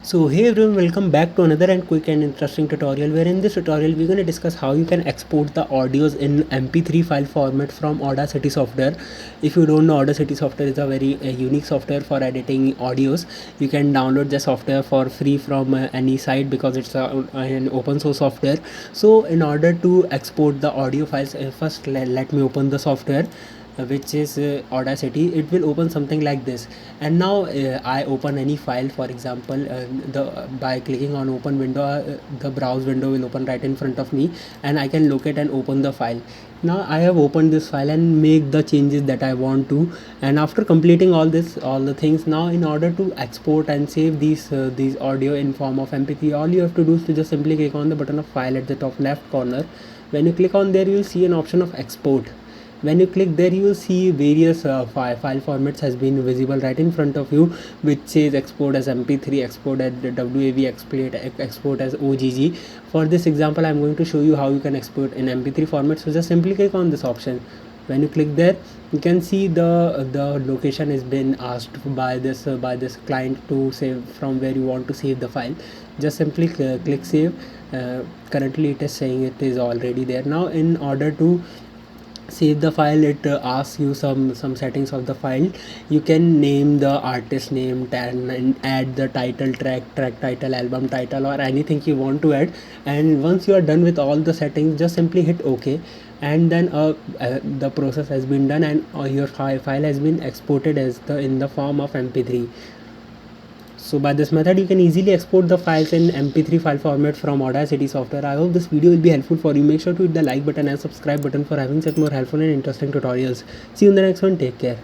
So hey everyone, welcome back to another and quick and interesting tutorial, where in this tutorial we're going to discuss how you can export the audios in MP3 file format from Audacity software. If you don't know, Audacity software is a very unique software for editing audios. You can download the software for free from any site because it's an open source software. So in order to export the audio files, first let me open the software, which is Audacity. It will open something like this, and now I open any file. For example, by clicking on open window, the browse window will open right in front of me, and I can locate and open the file. Now I have opened this file and make the changes that I want to, and after completing all the things, now in order to export and save these audio in form of MP3, all you have to do is to just simply click on the button of file at the top left corner. When you click on there, you will see an option of export. When you click there, you will see various file formats has been visible right in front of you, which says export as MP3, export as WAV, export as OGG. For this example, I'm going to show you how you can export in MP3 format. So just simply click on this option. When you click there, you can see the location has been asked by this client to save from where you want to save the file. Just simply click save. Currently it is saying it is already there. Now in order to save the file, it asks you some settings of the file. You can name the artist name and add the title, track title, album title, or anything you want to add. And once you are done with all the settings, just simply hit OK, and then the process has been done, and your file has been exported as in the form of MP3. So by this method, you can easily export the files in MP3 file format from Audacity software. I hope this video will be helpful for you. Make sure to hit the like button and subscribe button for having such more helpful and interesting tutorials. See you in the next one. Take care.